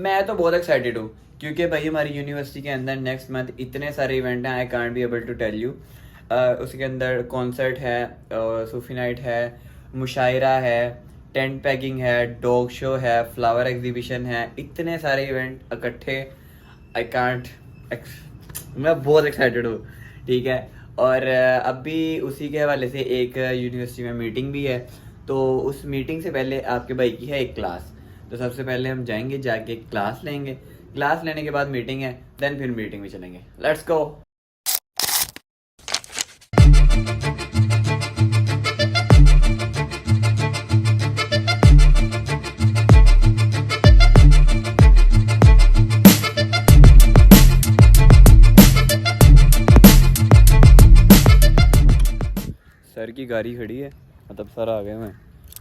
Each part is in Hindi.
मैं तो बहुत एक्साइटेड हूँ क्योंकि भाई हमारी यूनिवर्सिटी के अंदर नेक्स्ट मंथ इतने सारे इवेंट हैं, I can't be able to tell you. उसके अंदर कॉन्सर्ट है, सूफी नाइट है, मुशायरा है, टेंट पैकिंग है, डॉग शो है, फ्लावर एग्जीबिशन है, इतने सारे इवेंट इकट्ठे। आई कांट, मैं बहुत एक्साइटेड हूँ। ठीक है। और अभी उसी के हवाले से एक यूनिवर्सिटी में मीटिंग भी है, तो उस मीटिंग से पहले आपके भाई की है एक क्लास। तो सबसे पहले हम जाएंगे, जाके क्लास लेंगे, क्लास लेने के बाद मीटिंग है, देन फिर मीटिंग में चलेंगे। Let's go. सर की गाड़ी खड़ी है, मतलब सर आ गए हैं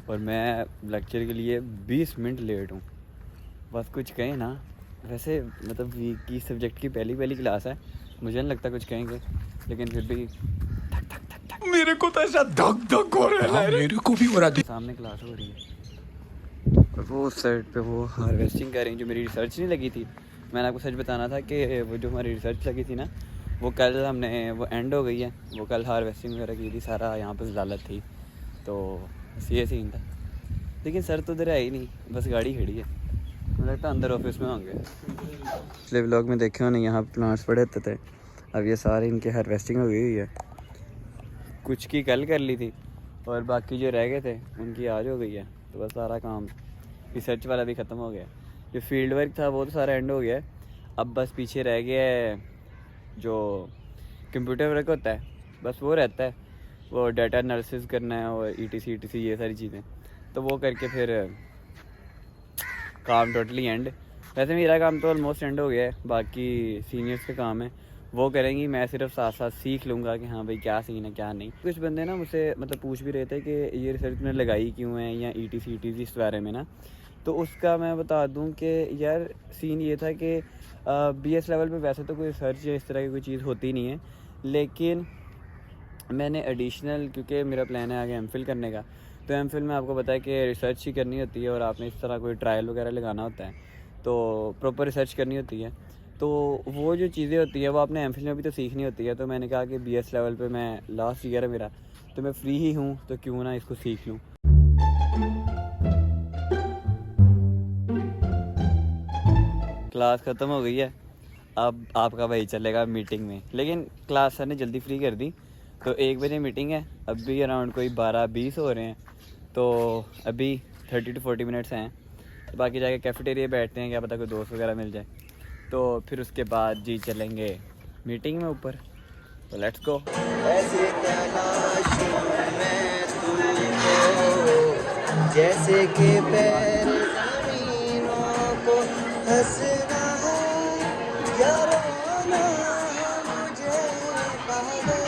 और मैं लेक्चर के लिए 20 मिनट लेट हूँ। बस कुछ कहें ना, वैसे मतलब वीक की सब्जेक्ट की पहली क्लास है, मुझे नहीं लगता कुछ कहेंगे, लेकिन फिर भी मेरे को तो ऐसा धक धक हो रहा है, मेरे को भी हो रहा है। सामने क्लास हो रही है और वो उस साइड पे वो हार्वेस्टिंग कर रही हैं। जो मेरी रिसर्च नहीं लगी थी, मैंने आपको सच बताना था कि वो जो हमारी रिसर्च लगी थी ना, वो कल हमने वो एंड हो गई है। वो कल हार्वेस्टिंग वगैरह की थी, सारा यहाँ पर जलालत थी, तो बस ये सीन था। लेकिन सर तो उधर है ही नहीं, बस गाड़ी खड़ी है, मुझे लगता है अंदर ऑफिस में होंगे। पिछले व्लॉग में देखे हो नहीं, यहाँ प्लांट्स पड़े होते थे, अब ये सारे इनके हार्वेस्टिंग हो गई हुई है। कुछ की कल कर ली थी और बाकी जो रह गए थे उनकी आज हो गई है। तो बस सारा काम रिसर्च वाला भी ख़त्म हो गया। जो फील्ड वर्क था वो तो सारा एंड हो गया है। अब बस पीछे रह गया है जो कंप्यूटर वर्क होता है, बस वो रहता है। वो डाटा एनालिसिस करना है और ETC ये सारी चीज़ें, तो वो करके फिर काम टोटली एंड। वैसे मेरा काम तो ऑलमोस्ट एंड हो गया है, बाकी सीनियर्स का काम है, वो करेंगी। मैं सिर्फ साथ साथ सीख लूँगा कि हाँ भाई क्या सीन है क्या नहीं। कुछ बंदे ना मुझसे मतलब पूछ भी रहे थे कि ये रिसर्च में लगाई क्यों है, या ETC इस बारे में ना, तो उसका मैं बता दूं कि यार सीन ये था कि BS लेवल पे वैसे तो कोई रिसर्च या इस तरह की कोई चीज़ होती नहीं है, लेकिन मैंने एडिशनल, क्योंकि मेरा प्लान है आगे MPhil करने का, तो MPhil में आपको पता है कि रिसर्च ही करनी होती है और आपने इस तरह कोई ट्रायल वगैरह लगाना होता है, तो प्रॉपर रिसर्च करनी होती है। तो वो जो चीज़ें होती है वो आपने MPhil में भी तो सीखनी होती है। तो मैंने कहा कि BS लेवल पे मैं लास्ट ईयर है मेरा, तो मैं फ्री ही हूँ, तो क्यों ना इसको सीख लूँ। क्लास ख़त्म हो गई है, अब आपका भाई चलेगा मीटिंग में, लेकिन क्लास सर ने जल्दी फ्री कर दी। तो 1 बजे मीटिंग है, अभी अराउंड कोई 12-20 हो रहे हैं, तो अभी 30 to 40 मिनट्स हैं। तो बाकी जाके कैफेटेरिया बैठते हैं, क्या पता कोई दोस्त वगैरह मिल जाए, तो फिर उसके बाद जी चलेंगे मीटिंग में ऊपर। तो लेट्स गो। जैसे कि पैर ज़मीनों को हंसना है, या रोना मुझे पागल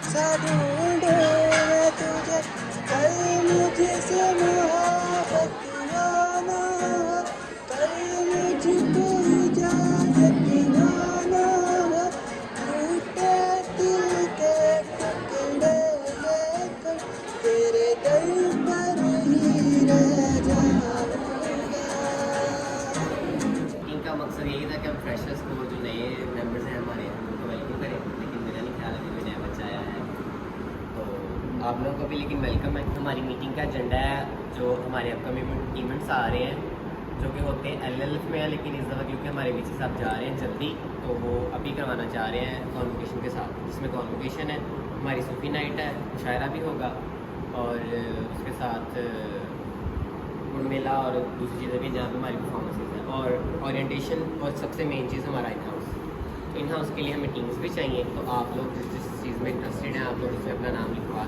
सा ढूंढे मैं तुझे, कल मुझसे मोहब्बत आना, कल मुझको इजाज़त दिलाना, टूटे दिल के टुकड़े लेकर तेरे दर पर ही रह जाऊंगा। इनका मकसद यही था कि हम फ्रेशर्स को, जो नए मेंबर्स हैं हमारे, उनको वेलकम करें। लेकिन मेरा नहीं ख्याल अभी कोई नया बच्चा आया है, तो आप लोगों को भी लेकिन वेलकम है। हमारी मीटिंग का एजेंडा है, जो हमारे अपकमिंग इवेंट्स आ रहे हैं, जो कि होते हैं LLF में है, लेकिन इस दफ़ा क्योंकि हमारे बीच साहब जा रहे हैं जल्दी, तो वो अभी करवाना चाह रहे हैं कॉन्वोकेशन के साथ। जिसमें कॉन्वोकेशन है, हमारी सूफी नाइट है, मुशायरा भी होगा, और उसके साथ मेला और दूसरी चीज़ें भी जहाँ पे हमारी परफॉर्मेंसेज हैं, और ओरिएंटेशन, और सबसे मेन चीज़ हमारा इन हाउस। तो इन हाउस के लिए हमें टीम्स भी चाहिए, तो आप लोग जिस चीज़ में इंटरेस्टेड हैं, आप लोग उसमें अपना नाम लिखवा।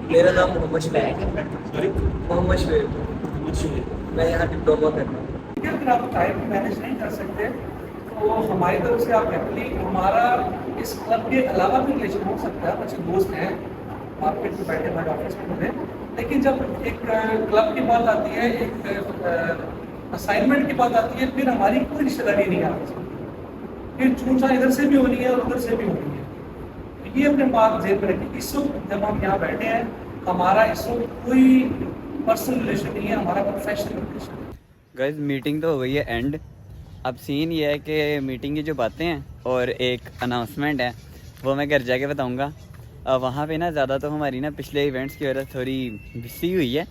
मेरा नाम मोहम्मद शुएब, मोहम्मद शुएब, मैं यहाँ डिप्लोमा कर रहा हूँ। अगर आप टाइम मैनेज नहीं कर सकते तो हमारी तरफ से आप डेफिनेटली, हमारा इस क्लब के अलावा भी रिलेशन हो सकता है, अच्छे दोस्त हैं मार्केट में बैठे हमारे ऑफिस में होते, लेकिन जब एक क्लब की बात आती है, एक असाइनमेंट की बात आती है, फिर हमारी कोई रिश्तेदारी नहीं आती, फिर छूछा इधर से भी होनी है और उधर से भी होनी है। ये अपने बात जेब में रखिए। इस वक्त जब हम यहाँ बैठे हैं, हमारा इस वक्त कोई पर्सनल रिलेशन नहीं है, हमारा प्रोफेशनल रिलेशन है। गाइस मीटिंग तो हो गई है एंड। अब सीन ये है कि मीटिंग की जो बातें हैं और एक अनाउंसमेंट है वो मैं घर जाके बताऊंगा। वहाँ पे ना ज़्यादा तो हमारी ना पिछले इवेंट्स की वजह से थोड़ी बिजी हुई है।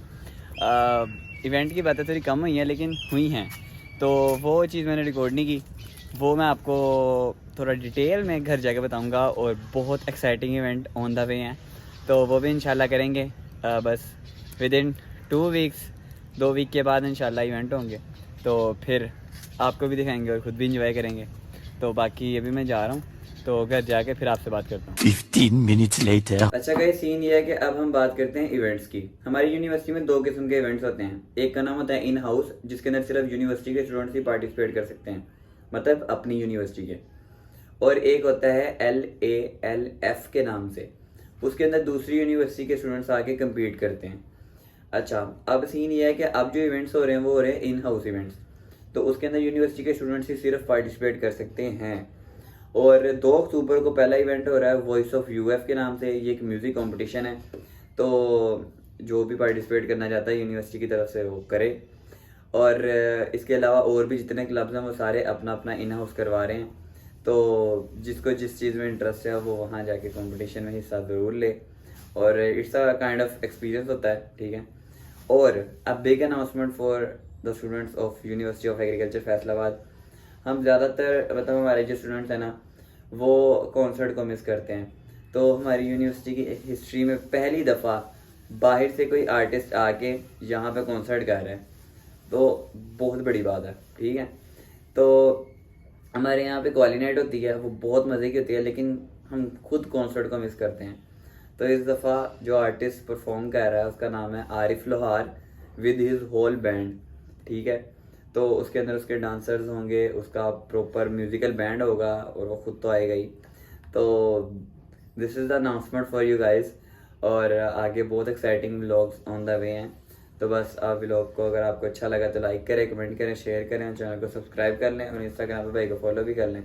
इवेंट की बातें थोड़ी कम हुई हैं लेकिन हुई हैं, तो वो चीज़ मैंने रिकॉर्ड नहीं की। वो मैं आपको थोड़ा डिटेल में घर जाके बताऊंगा। और बहुत exciting event on the way हैं, तो वो भी इंशाल्लाह करेंगे। बस विद इन 2 वीक्स, 2 वीक के बाद इंशाल्लाह इवेंट होंगे, तो फिर आपको भी दिखाएंगे और ख़ुद भी इंजॉय करेंगे। तो बाकी अभी मैं जा रहा हूँ, तो घर जाके फिर आपसे बात करता हूँ। 15 minutes later. अच्छा गाइस, सीन ये है कि अब हम बात करते हैं इवेंट्स की। हमारी यूनिवर्सिटी में 2 किस्म के इवेंट्स होते हैं। एक का नाम होता है इन हाउस, जिसके अंदर सिर्फ यूनिवर्सिटी के स्टूडेंट्स ही पार्टिसिपेट कर सकते हैं, मतलब अपनी यूनिवर्सिटी के। और एक होता है LALF के नाम से, उसके अंदर दूसरी यूनिवर्सिटी के स्टूडेंट्स आके कम्पीट करते हैं। अच्छा, अब सीन ये है कि अब जो इवेंट्स हो रहे हैं वो हो रहे हैं इन हाउस इवेंट्स, तो उसके अंदर यूनिवर्सिटी के स्टूडेंट्स ही सिर्फ पार्टिसिपेट कर सकते हैं। और 2 अक्टूबर को पहला इवेंट हो रहा है वॉइस ऑफ UF के नाम से। ये एक म्यूज़िक कंपटीशन है, तो जो भी पार्टिसिपेट करना चाहता है यूनिवर्सिटी की तरफ से वो करे। और इसके अलावा और भी जितने क्लब्स हैं वो सारे अपना अपना इन हाउस करवा रहे हैं, तो जिसको जिस चीज़ में इंटरेस्ट है वो वहाँ जाके कंपटीशन में हिस्सा ज़रूर ले। और it's a kind of experience होता है, ठीक है। और a big announcement for the students of university of agriculture Faisalabad. हम ज़्यादातर मतलब हमारे जो स्टूडेंट्स हैं ना वो कॉन्सर्ट को मिस करते हैं, तो हमारी यूनिवर्सिटी की हिस्ट्री में पहली दफ़ा बाहर से कोई आर्टिस्ट आके यहाँ पे कॉन्सर्ट गा रहा है, तो बहुत बड़ी बात है, ठीक है। तो हमारे यहाँ पे क्वाली नाइट होती है, वो बहुत मज़े की होती है, लेकिन हम खुद कॉन्सर्ट को मिस करते हैं। तो इस दफ़ा जो आर्टिस्ट परफॉर्म कर रहा है उसका नाम है आरिफ लोहार विद हिज होल बैंड, ठीक है। तो उसके अंदर उसके डांसर्स होंगे, उसका प्रॉपर म्यूज़िकल बैंड होगा और वो खुद तो आएगा ही। तो this is the announcement for you guys. और आगे बहुत exciting vlogs on the way हैं, तो बस आप व्लॉग को अगर आपको अच्छा लगा तो लाइक करें, कमेंट करें, शेयर करें, चैनल को सब्सक्राइब कर लें और इंस्टाग्राम पे भाई को फॉलो भी कर लें।